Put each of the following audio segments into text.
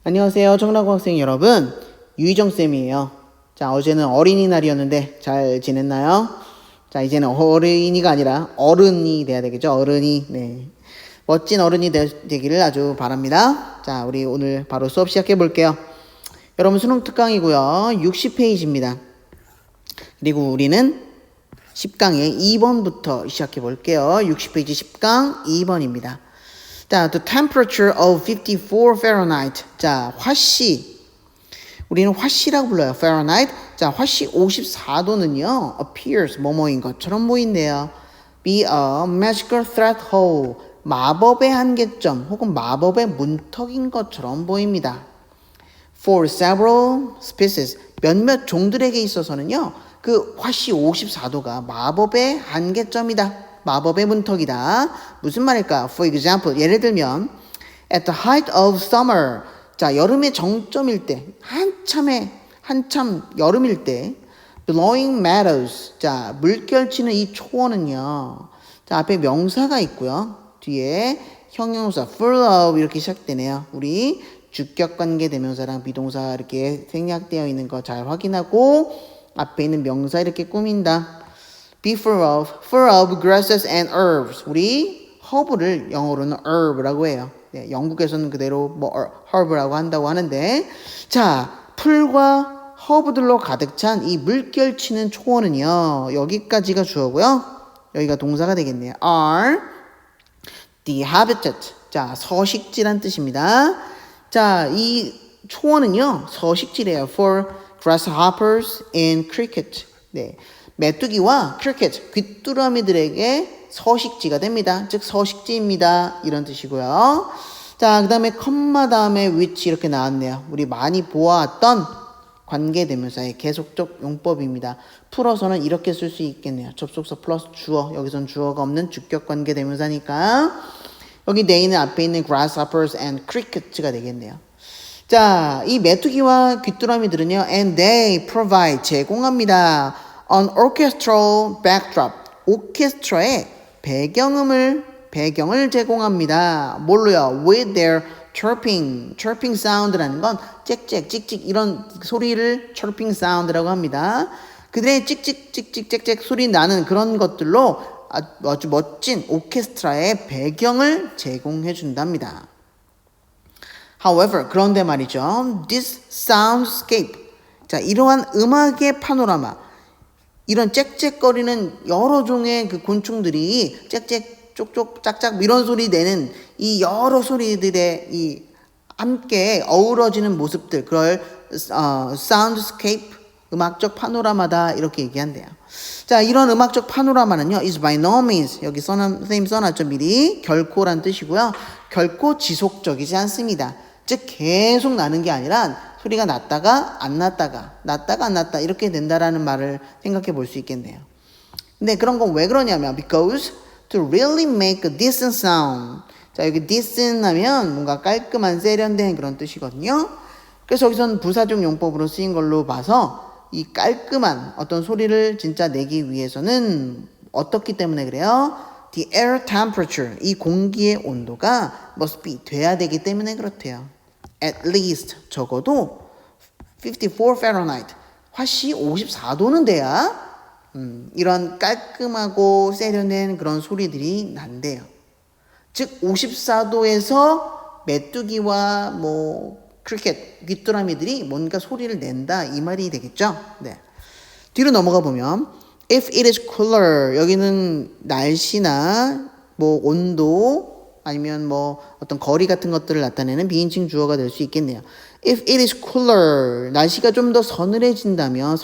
안녕하세요. 청라고 학생 여러분. 유희정쌤이에요. 자, 어제는 어린이날이었는데 잘 지냈나요? 자, 이제는 어린이가 아니라 어른이 돼야 되겠죠? 어른이. 네. 멋진 어른이 되기를 아주 바랍니다. 자, 우리 오늘 바로 수업 시작해 볼게요. 여러분 수능 특강이고요. 60페이지입니다. 그리고 우리는 10강의 2번부터 시작해 볼게요. 60페이지 10강 2번입니다. 자, the temperature of 54 Fahrenheit. 자, 화씨. 우리는 화씨라고 불러요. Fahrenheit. 자, 화씨 54도는요. appears, 뭐뭐인 것처럼 보인대요. be a magical threshold. 마법의 한계점 혹은 마법의 문턱인 것처럼 보입니다. For several species. 몇몇 종들에게 있어서는요. 그 화씨 54도가 마법의 한계점이다. 마법의 문턱이다. 무슨 말일까? For example, 예를 들면 at the height of summer. 자, 여름의 정점일 때, 한참 여름일 때 blowing meadows. 자, 물결치는 이 초원은요. 자, 앞에 명사가 있고요. 뒤에 형용사 full of 이렇게 시작되네요. 우리 주격관계 대명사랑 비동사 이렇게 생략되어 있는 거 잘 확인하고 앞에 있는 명사 이렇게 꾸민다. Be full of grasses and herbs. 우리 허브를 영어로는 herb라고 해요. 네, 영국에서는 그대로 뭐 herb라고 한다고 하는데, 자, 풀과 허브들로 가득 찬 이 물결치는 초원은요. 여기까지가 주어고요. 여기가 동사가 되겠네요. are the habitat. 자, 서식지란 뜻입니다. 자, 이 초원은요. 서식지래요. For grasshoppers and cricket. 네. 메뚜기와 크리켓, 귀뚜라미들에게 서식지가 됩니다. 즉 서식지입니다. 이런 뜻이고요. 자, 그 다음에 컴마 다음에 which 이렇게 나왔네요. 우리 많이 보아왔던 관계대명사의 계속적 용법입니다. 풀어서는 이렇게 쓸 수 있겠네요. 접속사 플러스 주어. 여기선 주어가 없는 주격 관계대명사니까 여기 the는 앞에 있는 grasshoppers and crickets가 되겠네요. 자, 이 메뚜기와 귀뚜라미들은요. and they provide 제공합니다. An orchestral backdrop. 오케스트라의 배경을 제공합니다. 뭘로요? With their chirping. chirping sound라는 건 짹짹, 찍찍 이런 소리를 chirping sound라고 합니다. 그들의 찍찍, 찍찍, 짹짹 소리 나는 그런 것들로 아주 멋진 오케스트라의 배경을 제공해 준답니다. However, 그런데 말이죠. This soundscape. 자, 이러한 음악의 파노라마. 이런 짹짹거리는 여러 종의 그 곤충들이 짹짹, 쪽쪽, 짝짝 이런 소리 내는 이 여러 소리들의 이 함께 어우러지는 모습들, 그걸 soundscape, 음악적 파노라마다 이렇게 얘기한대요. 자, 이런 음악적 파노라마는요, is by no means, 여기 선생님 써놨죠, 미리. 결코란 뜻이고요. 결코 지속적이지 않습니다. 즉, 계속 나는 게 아니라 소리가 났다가 안 났다가 안 났다 이렇게 된다라는 말을 생각해 볼 수 있겠네요. 근데 그런 건 왜 그러냐면 because to really make a decent sound. 자, 여기 decent 하면 뭔가 깔끔한 세련된 그런 뜻이거든요. 그래서 여기서는 부사적 용법으로 쓰인 걸로 봐서 이 깔끔한 어떤 소리를 진짜 내기 위해서는 어떻기 때문에 그래요? The air temperature, 이 공기의 온도가 must be 돼야 되기 때문에 그렇대요. At least 적어도 54 Fahrenheit 화씨 54도는 돼야 이런 깔끔하고 세련된 그런 소리들이 난대요. 즉 54도에서 메뚜기와 뭐 크리켓, 귀뚜라미들이 뭔가 소리를 낸다 이 말이 되겠죠. 네. 뒤로 넘어가 보면 if it is cooler 여기는 날씨나 뭐 온도 아니면 뭐 어떤 거리 같은 것들을 나타내는 비인칭 주어가 될 수 있겠네요. If it is cooler, 날씨가 좀 더 서늘하다면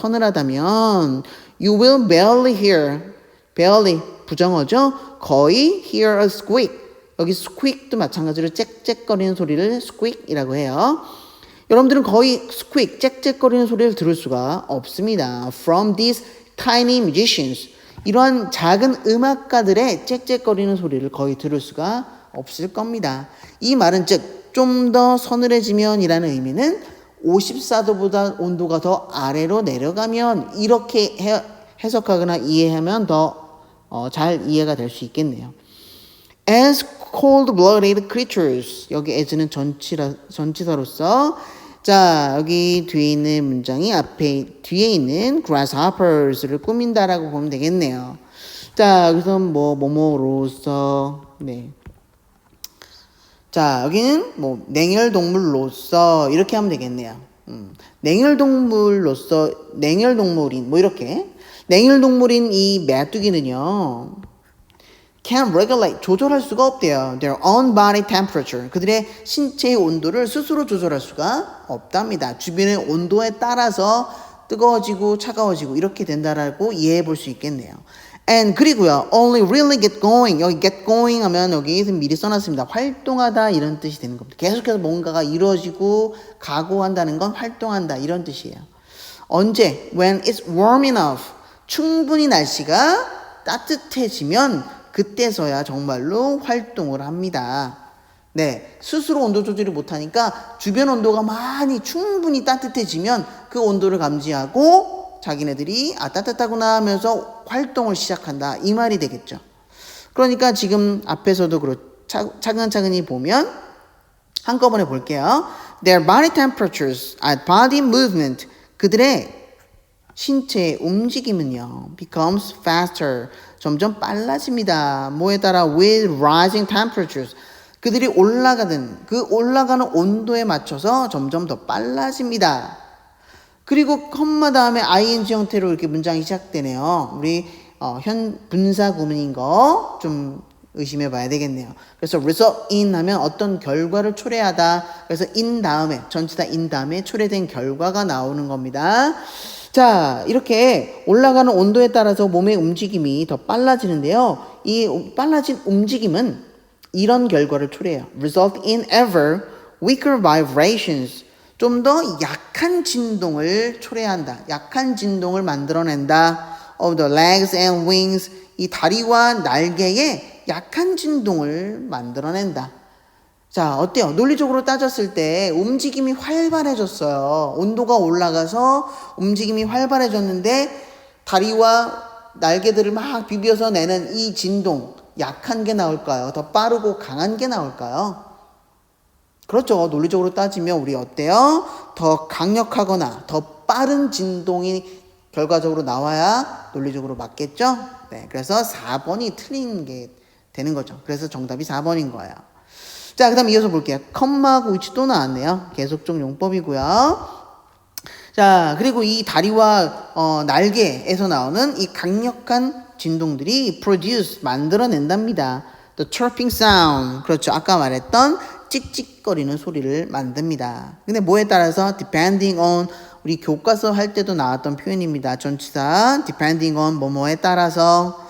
you will barely hear, barely 부정어죠? 거의 hear a squeak. 여기 squeak도 마찬가지로 짹짹거리는 소리를 squeak이라고 해요. 여러분들은 거의 squeak, 짹짹거리는 소리를 들을 수가 없습니다. From these tiny musicians, 이러한 작은 음악가들의 짹짹거리는 소리를 거의 들을 수가 없을 겁니다. 이 말은 즉 좀 더 서늘해지면이라는 의미는 54도보다 온도가 더 아래로 내려가면 이렇게 해석하거나 이해하면 더 잘 이해가 될 수 있겠네요. as cold-blooded creatures. 여기 as는 전치사로서 자 여기 뒤에 있는 문장이 뒤에 있는 grasshoppers를 꾸민다라고 보면 되겠네요. 자 여기서 뭐뭐로서 네. 자 여기는 냉혈동물로서 이렇게 하면 되겠네요. 냉혈동물로서 냉혈동물인 이렇게 냉혈동물인 이 메뚜기는요 can regulate 조절할 수가 없대요. Their own body temperature 그들의 신체의 온도를 스스로 조절할 수가 없답니다. 주변의 온도에 따라서 뜨거워지고 차가워지고 이렇게 된다라고 이해해 볼 수 있겠네요. And 그리고요 only really get going 여기 get going 하면 여기 미리 써놨습니다. 활동하다 이런 뜻이 되는 겁니다. 계속해서 뭔가가 이루어지고 가고 한다는 건 활동한다 이런 뜻이에요. 언제? When it's warm enough 충분히 날씨가 따뜻해지면 그때서야 정말로 활동을 합니다. 네, 스스로 온도 조절을 못하니까 주변 온도가 충분히 따뜻해지면 그 온도를 감지하고 자기네들이 따뜻하구나 하면서 활동을 시작한다 이 말이 되겠죠. 그러니까 지금 앞에서도 차근차근히 보면 한꺼번에 볼게요. Their body temperatures at body movement 그들의 신체의 움직임은요 becomes faster 점점 빨라집니다. 뭐에 따라 with rising temperatures 그들이 올라가는 온도에 맞춰서 점점 더 빨라집니다. 그리고 컴마 다음에 ing 형태로 이렇게 문장이 시작되네요. 우리 현 분사 구문인 거 좀 의심해 봐야 되겠네요. 그래서 result in 하면 어떤 결과를 초래하다. 그래서 in 다음에 전치사 in 다음에 초래된 결과가 나오는 겁니다. 자, 이렇게 올라가는 온도에 따라서 몸의 움직임이 더 빨라지는데요. 이 빨라진 움직임은 이런 결과를 초래해요. result in ever weaker vibrations. 좀 더 약한 진동을 초래한다. 약한 진동을 만들어낸다. of the legs and wings. 이 다리와 날개에 약한 진동을 만들어낸다. 자, 어때요? 논리적으로 따졌을 때 움직임이 활발해졌어요. 온도가 올라가서 움직임이 활발해졌는데 다리와 날개들을 막 비벼서 내는 이 진동, 약한 게 나올까요? 더 빠르고 강한 게 나올까요? 그렇죠. 논리적으로 따지면 우리 어때요? 더 강력하거나 더 빠른 진동이 결과적으로 나와야 논리적으로 맞겠죠? 네, 그래서 4번이 틀린 게 되는 거죠. 그래서 정답이 4번인 거예요. 자, 그 다음 이어서 볼게요. 컴마하고 위치 또 나왔네요. 계속적 용법이고요. 자, 그리고 이 다리와 날개에서 나오는 이 강력한 진동들이 produce, 만들어낸답니다. The chirping sound. 그렇죠. 아까 말했던 찍찍거리는 소리를 만듭니다. 근데 뭐에 따라서 depending on 우리 교과서 할 때도 나왔던 표현입니다. 전치사 depending on 뭐뭐에 따라서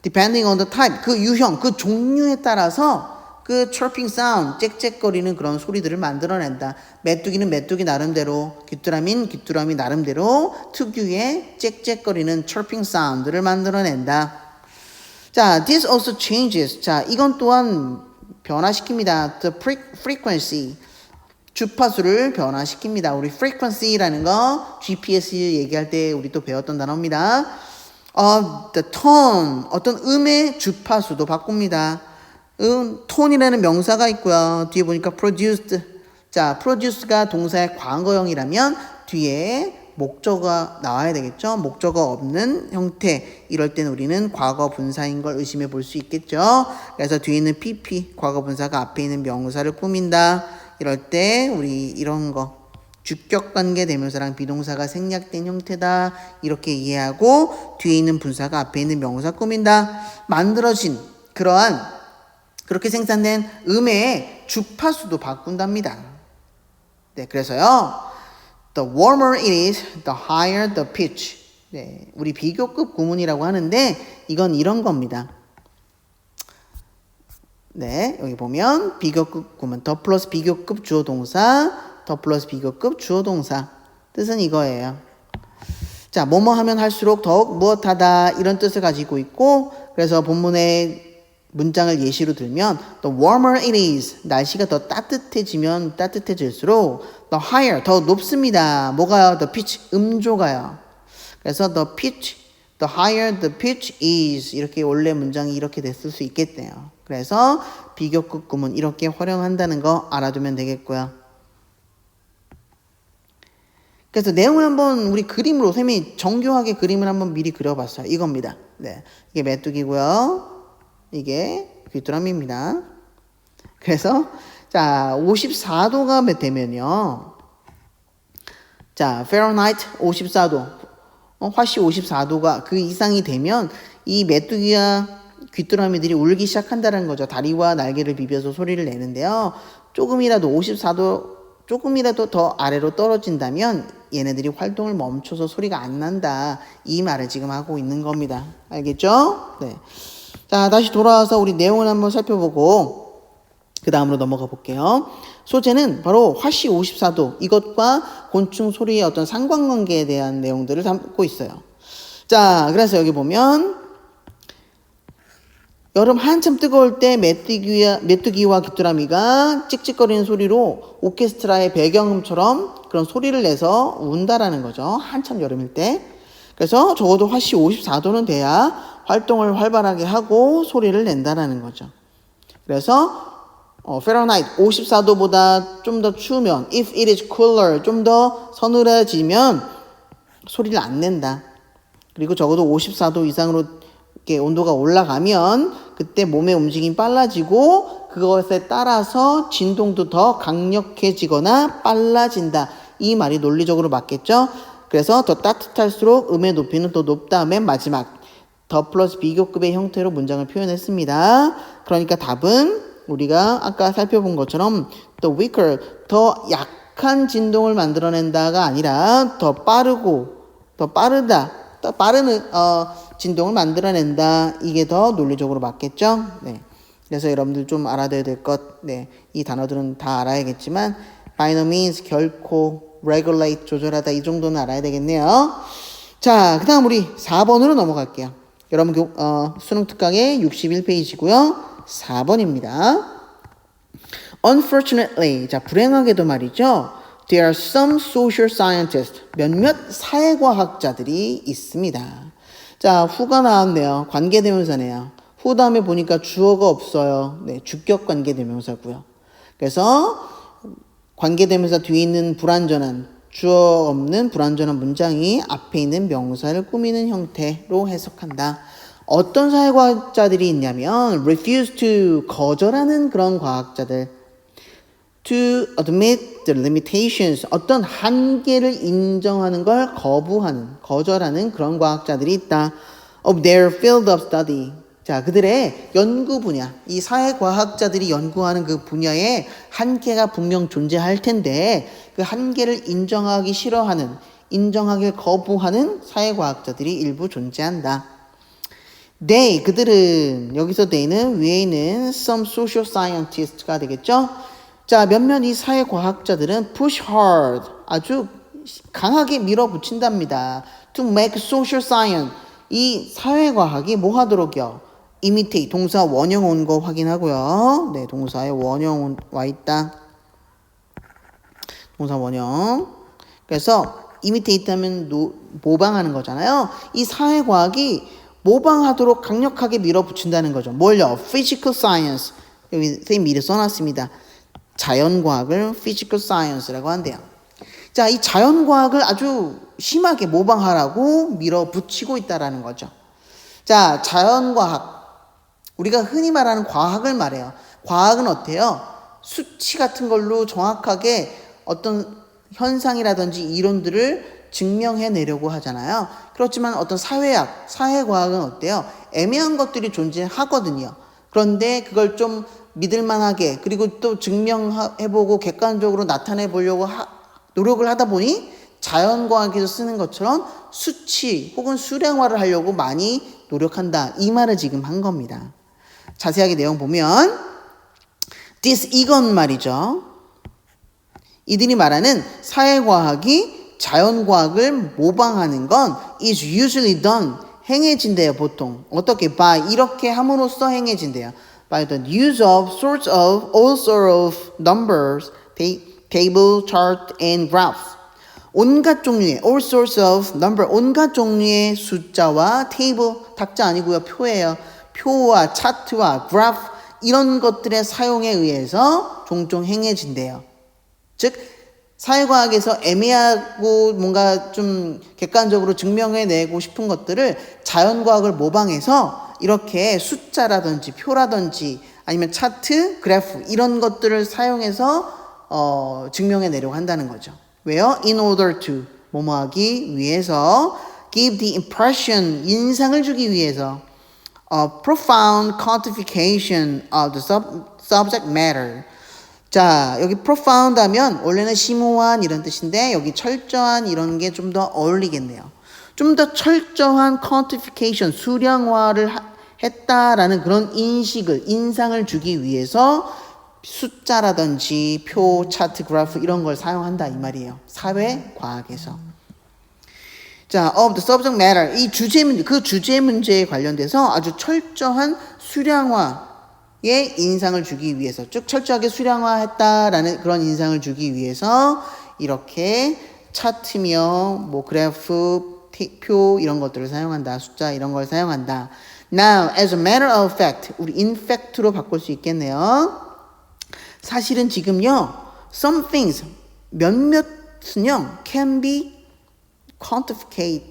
depending on the type 그 유형, 그 종류에 따라서 그 chirping sound, 짹짹거리는 그런 소리들을 만들어낸다. 메뚜기는 메뚜기 나름대로, 귀뚜라미는 귀뚜라미 나름대로 특유의 짹짹거리는 chirping sound를 만들어낸다. 자, this also changes. 자, 이건 또한 변화시킵니다. The frequency, 주파수를 변화시킵니다. 우리 frequency라는 거 GPS 얘기할 때 우리 또 배웠던 단어입니다. The tone, 어떤 음의 주파수도 바꿉니다. 톤이라는 명사가 있고요. 뒤에 보니까 produced. 자, produce가 동사의 과거형이라면 뒤에 목적어가 나와야 되겠죠. 목적어 없는 형태. 이럴 때는 우리는 과거 분사인 걸 의심해 볼 수 있겠죠. 그래서 뒤에 있는 PP, 과거 분사가 앞에 있는 명사를 꾸민다. 이럴 때 우리 이런 거 주격관계 대명사랑 비동사가 생략된 형태다. 이렇게 이해하고 뒤에 있는 분사가 앞에 있는 명사 꾸민다. 만들어진 그렇게 생산된 음의 주파수도 바꾼답니다. 네, 그래서요. The warmer it is, the higher the pitch. 네, 우리 비교급 구문이라고 하는데 이건 이런 겁니다. 네, 여기 보면 비교급 구문 더 플러스 비교급 주어 동사, 더 플러스 비교급 주어 동사. 뜻은 이거예요. 자, 뭐뭐 하면 할수록 더욱 무엇하다 이런 뜻을 가지고 있고 그래서 본문의 문장을 예시로 들면 the warmer it is 날씨가 더 따뜻해지면 따뜻해질수록 the higher 더 높습니다. 뭐가요? the pitch 음조가요. 그래서 the pitch the higher the pitch is. 이렇게 원래 문장이 이렇게 됐을 수 있겠네요. 그래서 비교급 구문 이렇게 활용한다는 거 알아두면 되겠고요. 그래서 내용을 한번 우리 그림으로 쌤이 정교하게 그림을 한번 미리 그려봤어요. 이겁니다. 네, 이게 메뚜기고요. 이게 귀뚜라미입니다. 그래서 자 54도가 되면요. 자 파렌하이트 54도, 화씨 54도가 그 이상이 되면 이 메뚜기와 귀뚜라미들이 울기 시작한다는 거죠. 다리와 날개를 비벼서 소리를 내는데요. 조금이라도 54도 조금이라도 더 아래로 떨어진다면 얘네들이 활동을 멈춰서 소리가 안 난다. 이 말을 지금 하고 있는 겁니다. 알겠죠? 네. 자, 다시 돌아와서 우리 내용을 한번 살펴보고 그 다음으로 넘어가 볼게요. 소재는 바로 화씨 54도 이것과 곤충 소리의 어떤 상관관계에 대한 내용들을 담고 있어요. 자, 그래서 여기 보면 여름 한참 뜨거울 때 메뚜기와 귀뚜라미가 찍찍거리는 소리로 오케스트라의 배경음처럼 그런 소리를 내서 운다라는 거죠. 한참 여름일 때. 그래서 적어도 화씨 54도는 돼야 활동을 활발하게 하고 소리를 낸다라는 거죠. 그래서 파렌하이트 54도보다 좀 더 추우면 if it is cooler 좀 더 서늘해지면 소리를 안 낸다. 그리고 적어도 54도 이상으로 이렇게 온도가 올라가면 그때 몸의 움직임이 빨라지고 그것에 따라서 진동도 더 강력해지거나 빨라진다. 이 말이 논리적으로 맞겠죠? 그래서 더 따뜻할수록 음의 높이는 더 높다. 맨 마지막 더 플러스 비교급의 형태로 문장을 표현했습니다. 그러니까 답은 우리가 아까 살펴본 것처럼 the weaker, 더 약한 진동을 만들어낸다가 아니라 더 빠르다, 더 빠른 진동을 만들어낸다. 이게 더 논리적으로 맞겠죠? 네. 그래서 여러분들 좀 알아둬야 될 것, 네. 이 단어들은 다 알아야겠지만, by no means, 결코, regulate, 조절하다, 이 정도는 알아야 되겠네요. 자, 그 다음 우리 4번으로 넘어갈게요. 여러분, 수능 특강의 61페이지고요. 4번입니다. Unfortunately, 자, 불행하게도 말이죠. There are some social scientists, 몇몇 사회과학자들이 있습니다. 자, 후가 나왔네요. 관계대명사네요. 후 다음에 보니까 주어가 없어요. 네, 주격 관계대명사고요. 그래서 관계대명사 뒤에 있는 불완전한, 주어 없는 불완전한 문장이 앞에 있는 명사를 꾸미는 형태로 해석한다. 어떤 사회과학자들이 있냐면 refuse to, 거절하는 그런 과학자들, to admit the limitations, 어떤 한계를 인정하는 걸 거절하는 그런 과학자들이 있다. of their field of study. 자, 그들의 연구 분야, 이 사회과학자들이 연구하는 그 분야에 한계가 분명 존재할 텐데 그 한계를 인정하기 싫어하는, 인정하길 거부하는 사회과학자들이 일부 존재한다. They, 그들은, 여기서 they는 위에 있는 some social scientist가 되겠죠? 자, 몇몇 이 사회과학자들은 push hard, 아주 강하게 밀어붙인답니다. to make social science, 이 사회과학이 뭐 하도록요? imitate, 동사 원형 온 거 확인하고요. 네, 동사에 원형 와 있다. 동사 원형. 그래서 imitate 하면 모방하는 거잖아요. 이 사회과학이 모방하도록 강력하게 밀어붙인다는 거죠. 뭘요? physical science. 여기 선생님 미리 써놨습니다. 자연과학을 physical science라고 한대요. 자, 이 자연과학을 아주 심하게 모방하라고 밀어붙이고 있다라는 거죠. 자, 자연과학. 우리가 흔히 말하는 과학을 말해요. 과학은 어때요? 수치 같은 걸로 정확하게 어떤 현상이라든지 이론들을 증명해내려고 하잖아요. 그렇지만 어떤 사회과학은 어때요? 애매한 것들이 존재하거든요. 그런데 그걸 좀 믿을만하게 그리고 또 증명해보고 객관적으로 나타내보려고 노력을 하다 보니 자연과학에서 쓰는 것처럼 수치 혹은 수량화를 하려고 많이 노력한다. 이 말을 지금 한 겁니다. 자세하게 내용 보면 이건 말이죠. 이들이 말하는 사회과학이 자연과학을 모방하는 건 is usually done. 행해진대요, 보통. 어떻게? by, 이렇게 함으로써 행해진대요. by the use of sorts of all sorts of numbers, table, chart, and graphs. 온갖 종류의 all sorts of number 온갖 종류의 숫자와 테이블 탁자 아니고요 표예요. 표와 차트와 그래프 이런 것들의 사용에 의해서 종종 행해진대요. 즉 사회과학에서 애매하고 뭔가 좀 객관적으로 증명해내고 싶은 것들을 자연과학을 모방해서 이렇게 숫자라든지 표라든지 아니면 차트, 그래프 이런 것들을 사용해서 증명해내려고 한다는 거죠. 왜요? In order to 뭐뭐하기 위해서 give the impression 인상을 주기 위해서 profound quantification of the subject matter. 자, 여기 profound 하면 원래는 심오한 이런 뜻인데 여기 철저한 이런 게 좀 더 어울리겠네요. 좀 더 철저한 quantification, 수량화를 했다라는 그런 인상을 주기 위해서 숫자라든지 표, 차트, 그래프 이런 걸 사용한다 이 말이에요. 사회과학에서. 자, of the subject matter 이 주제 문제, 그 주제 문제에 관련돼서 아주 철저한 수량화의 인상을 주기 위해서 쭉 철저하게 수량화했다라는 그런 인상을 주기 위해서 이렇게 차트며 뭐 그래프, 표 이런 것들을 사용한다. 숫자 이런 걸 사용한다. Now, as a matter of fact, 우리 in fact로 바꿀 수 있겠네요. 사실은 지금요, some things, 몇몇은요, can be quantified,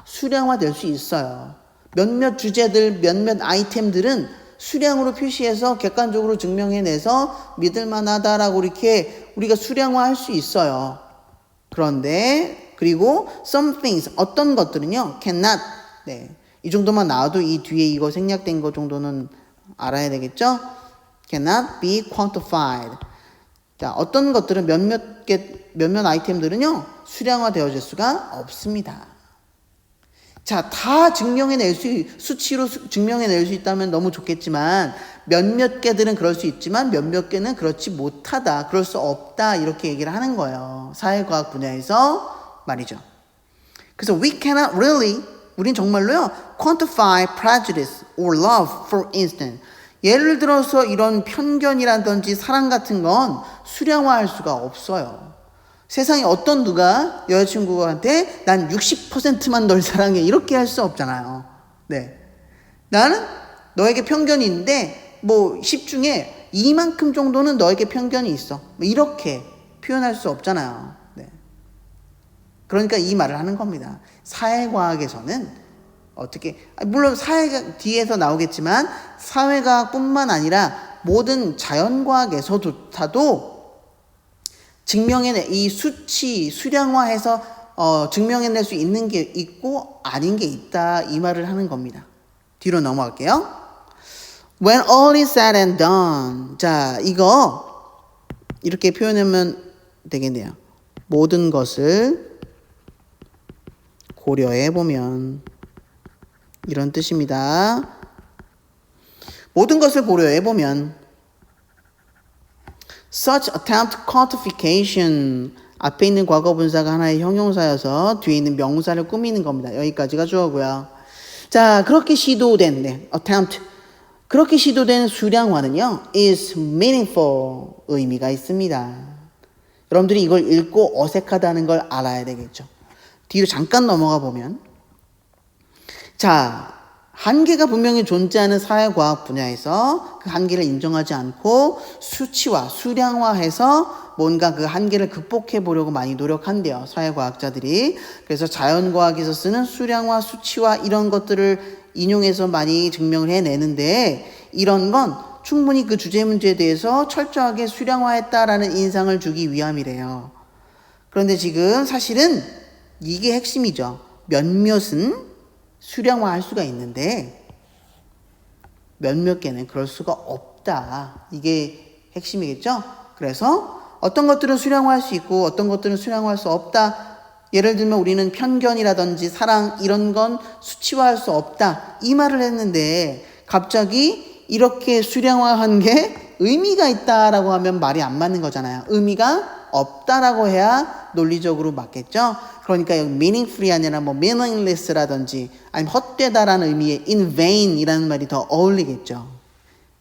수량화될 수 있어요. 몇몇 주제들, 몇몇 아이템들은 수량으로 표시해서 객관적으로 증명해내서 믿을만하다라고 이렇게 우리가 수량화할 수 있어요. 그런데 그리고 some things, 어떤 것들은요, cannot, 네, 이 정도만 나와도 이 뒤에 이거 생략된 거 정도는 알아야 되겠죠? cannot be quantified. 자, 어떤 것들은 몇몇 아이템들은요, 수량화되어질 수가 없습니다. 자, 다 수치로 증명해낼 수 있다면 너무 좋겠지만, 몇몇 개들은 그럴 수 있지만, 몇몇 개는 그렇지 못하다, 그럴 수 없다, 이렇게 얘기를 하는 거예요. 사회과학 분야에서 말이죠. 그래서 we cannot really, 우린 정말로요, quantify prejudice or love, for instance. 예를 들어서 이런 편견이라든지 사랑 같은 건 수량화할 수가 없어요. 세상에 어떤 누가 여자친구한테 난 60%만 널 사랑해 이렇게 할 수 없잖아요. 네, 나는 너에게 편견이 있는데 뭐 10 중에 이만큼 정도는 너에게 편견이 있어. 뭐 이렇게 표현할 수 없잖아요. 네. 그러니까 이 말을 하는 겁니다. 사회과학에서는 어떻게, 물론 사회가 뒤에서 나오겠지만 사회과학뿐만 아니라 모든 자연과학에서도 이 수량화해서 증명해낼 수 있는 게 있고 아닌 게 있다 이 말을 하는 겁니다. 뒤로 넘어갈게요. When all is said and done. 자, 이거 이렇게 표현하면 되겠네요. 모든 것을 고려해 보면 이런 뜻입니다. 모든 것을 고려해 보면 such attempt quantification 앞에 있는 과거분사가 하나의 형용사여서 뒤에 있는 명사를 꾸미는 겁니다. 여기까지가 주어고요. 자, 그렇게 시도된 attempt 그렇게 시도된 수량화는요 is meaningful 의미가 있습니다. 여러분들이 이걸 읽고 어색하다는 걸 알아야 되겠죠. 뒤로 잠깐 넘어가 보면 자, 한계가 분명히 존재하는 사회과학 분야에서 그 한계를 인정하지 않고 수치화, 수량화해서 뭔가 그 한계를 극복해 보려고 많이 노력한대요. 사회과학자들이. 그래서 자연과학에서 쓰는 수량화, 수치화 이런 것들을 인용해서 많이 증명을 해내는데 이런 건 충분히 그 주제 문제에 대해서 철저하게 수량화했다라는 인상을 주기 위함이래요. 그런데 지금 사실은 이게 핵심이죠. 몇몇은 수량화할 수가 있는데 몇몇 개는 그럴 수가 없다. 이게 핵심이겠죠? 그래서 어떤 것들은 수량화할 수 있고 어떤 것들은 수량화할 수 없다. 예를 들면 우리는 편견이라든지 사랑 이런 건 수치화할 수 없다. 이 말을 했는데 갑자기 이렇게 수량화한 게 의미가 있다라고 하면 말이 안 맞는 거잖아요. 의미가 없다라고 해야 논리적으로 맞겠죠? 그러니까 여기 meaningful이 아니라 뭐 meaningless라든지 아니면 헛되다라는 의미의 in vain이라는 말이 더 어울리겠죠.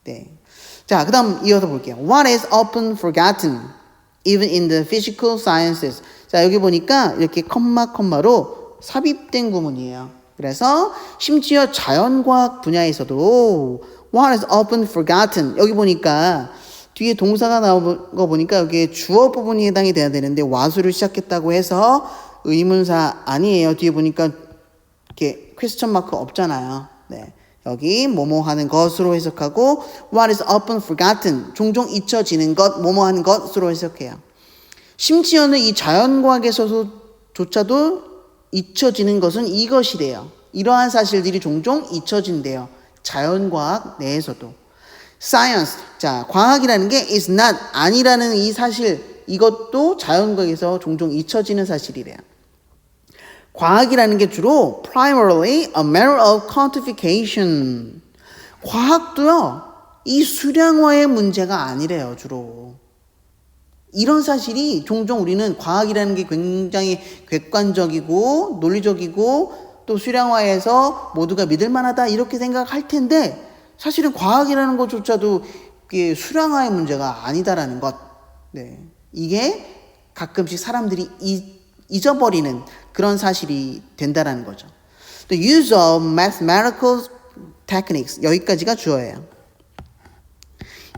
네. 자, 그 다음 이어서 볼게요. What is often forgotten even in the physical sciences. 자, 여기 보니까 이렇게 컴마로 삽입된 구문이에요. 그래서 심지어 자연과학 분야에서도 what is often forgotten. 여기 보니까 뒤에 동사가 나온 거 보니까 여기에 주어 부분이 해당이 돼야 되는데 what으로 시작했다고 해서 의문사 아니에요. 뒤에 보니까 이렇게 퀘스천 마크 없잖아요. 네. 여기 뭐뭐 하는 것으로 해석하고 what is often forgotten. 종종 잊혀지는 것, 뭐뭐 하는 것으로 해석해요. 심지어는 이 자연과학에서조차도 잊혀지는 것은 이것이래요. 이러한 사실들이 종종 잊혀진대요. 자연과학 내에서도. science, 자, 과학이라는 게 is not, 아니라는 이 사실, 이것도 자연과학에서 종종 잊혀지는 사실이래요. 과학이라는 게 주로 primarily a matter of quantification. 과학도요, 이 수량화의 문제가 아니래요, 주로. 이런 사실이 종종 우리는 과학이라는 게 굉장히 객관적이고 논리적이고 또 수량화해서 모두가 믿을 만하다 이렇게 생각할 텐데 사실은 과학이라는 것조차도 이게 수량화의 문제가 아니다라는 것. 네. 이게 가끔씩 사람들이 잊어버리는 그런 사실이 된다라는 거죠. The use of mathematical techniques. 여기까지가 주어예요.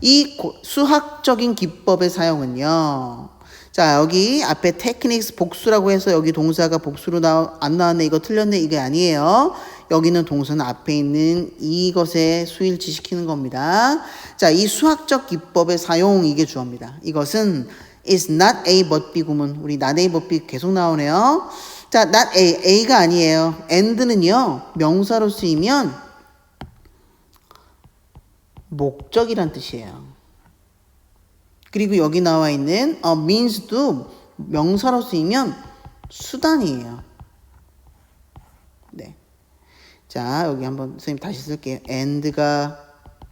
이 수학적인 기법의 사용은요. 자, 여기 앞에 techniques 복수라고 해서 여기 동사가 복수로 안 나왔네. 이거 틀렸네. 이게 아니에요. 여기는 동사는 앞에 있는 이것에 수일치시키는 겁니다. 자, 이 수학적 기법의 사용 이게 주어입니다. 이것은 is not A but B 구문. 우리 not A but B 계속 나오네요. 자, not A, A가 아니에요. and는요. 명사로 쓰이면 목적이란 뜻이에요. 그리고 여기 나와 있는 means도 명사로 쓰이면 수단이에요. 네. 자, 여기 한번 선생님 다시 쓸게요. and가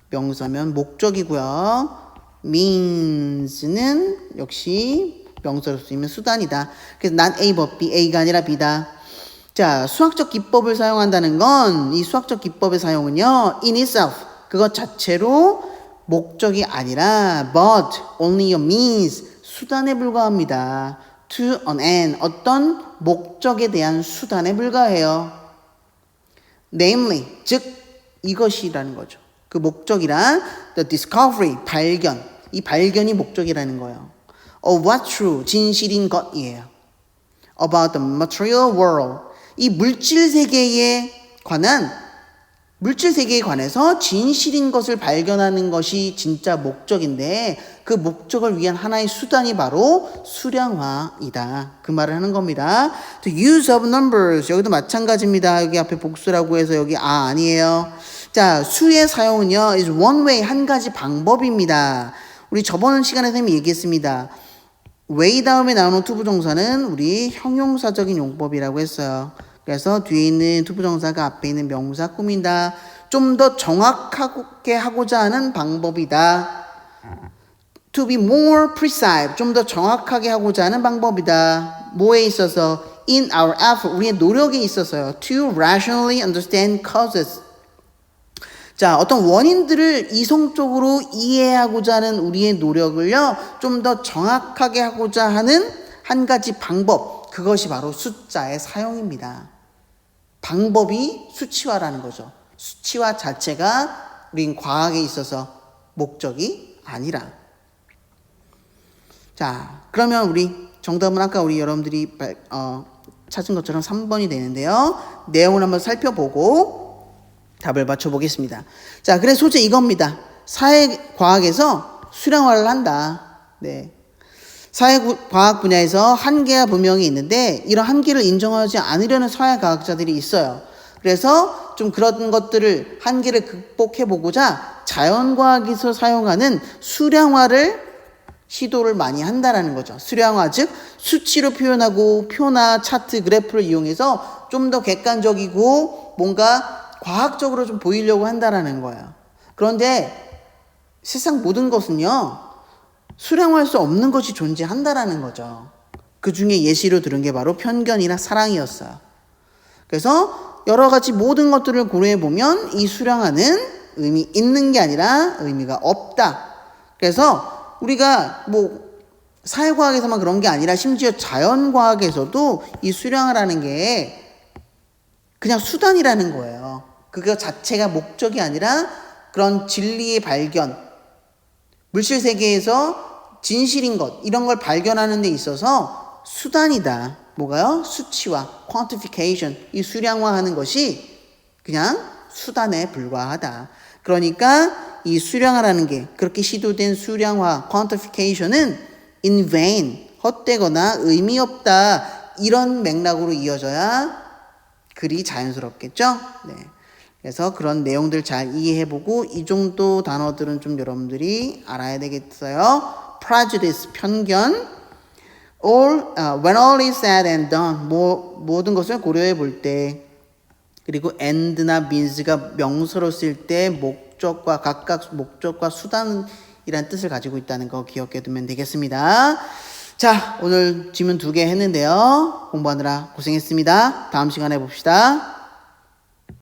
명사면 목적이고요. means는 역시 명사로 쓰이면 수단이다. 그래서 not A but B, A가 아니라 B다. 자, 수학적 기법을 사용한다는 건 이 수학적 기법의 사용은요. in itself 그것 자체로 목적이 아니라 but only a means 수단에 불과합니다. to an end 어떤 목적에 대한 수단에 불과해요. namely 즉 이것이라는 거죠. 그 목적이란 the discovery 발견 이 발견이 목적이라는 거예요. of what true 진실인 것이에요. about the material world 이 물질 세계에 관해서 진실인 것을 발견하는 것이 진짜 목적인데 그 목적을 위한 하나의 수단이 바로 수량화이다. 그 말을 하는 겁니다. The use of numbers 여기도 마찬가지입니다. 여기 앞에 복수라고 해서 여기 아니에요. 자, 수의 사용은요 is one way 한 가지 방법입니다. 우리 저번 시간에 선생님이 얘기했습니다. way 다음에 나오는 투부정사는 우리 형용사적인 용법이라고 했어요. 그래서 뒤에 있는 투부정사가 앞에 있는 명사 꾸민다. 좀 더 정확하게 하고자 하는 방법이다. To be more precise. 좀 더 정확하게 하고자 하는 방법이다. 뭐에 있어서? In our effort. 우리의 노력에 있어서요. To rationally understand causes. 자, 어떤 원인들을 이성적으로 이해하고자 하는 우리의 노력을요. 좀 더 정확하게 하고자 하는 한 가지 방법. 그것이 바로 숫자의 사용입니다. 방법이 수치화라는 거죠. 수치화 자체가 우린 과학에 있어서 목적이 아니라. 자, 그러면 우리 정답은 아까 우리 여러분들이 찾은 것처럼 3번이 되는데요. 내용을 한번 살펴보고 답을 맞춰보겠습니다. 자, 그래서 소재 이겁니다. 사회과학에서 수량화를 한다. 네. 사회과학 분야에서 한계가 분명히 있는데 이런 한계를 인정하지 않으려는 사회과학자들이 있어요. 그래서 좀 그런 것들을 한계를 극복해보고자 자연과학에서 사용하는 수량화를 시도를 많이 한다라는 거죠. 수량화 즉 수치로 표현하고 표나 차트, 그래프를 이용해서 좀 더 객관적이고 뭔가 과학적으로 좀 보이려고 한다라는 거예요. 그런데 세상 모든 것은요. 수량화할 수 없는 것이 존재한다라는 거죠. 그 중에 예시로 들은 게 바로 편견이나 사랑이었어요. 그래서 여러 가지 모든 것들을 고려해 보면 이 수량화는 의미 있는 게 아니라 의미가 없다. 그래서 우리가 사회과학에서만 그런 게 아니라 심지어 자연과학에서도 이 수량이라는 게 그냥 수단이라는 거예요. 그거 자체가 목적이 아니라 그런 진리의 발견, 물질 세계에서 진실인 것, 이런 걸 발견하는 데 있어서 수단이다. 뭐가요? 수치화, quantification, 이 수량화하는 것이 그냥 수단에 불과하다. 그러니까 이 수량화라는 게 그렇게 시도된 수량화, quantification은 in vain, 헛되거나 의미 없다. 이런 맥락으로 이어져야 글이 자연스럽겠죠? 네. 그래서 그런 내용들 잘 이해해보고 이 정도 단어들은 좀 여러분들이 알아야 되겠어요. prejudice, 편견. when all is said and done, 모든 것을 고려해 볼 때. 그리고 and나 means가 명사로 쓸 때 목적과 각각 목적과 수단이란 뜻을 가지고 있다는 거 기억해 두면 되겠습니다. 자, 오늘 질문 2개 했는데요. 공부하느라 고생했습니다. 다음 시간에 봅시다.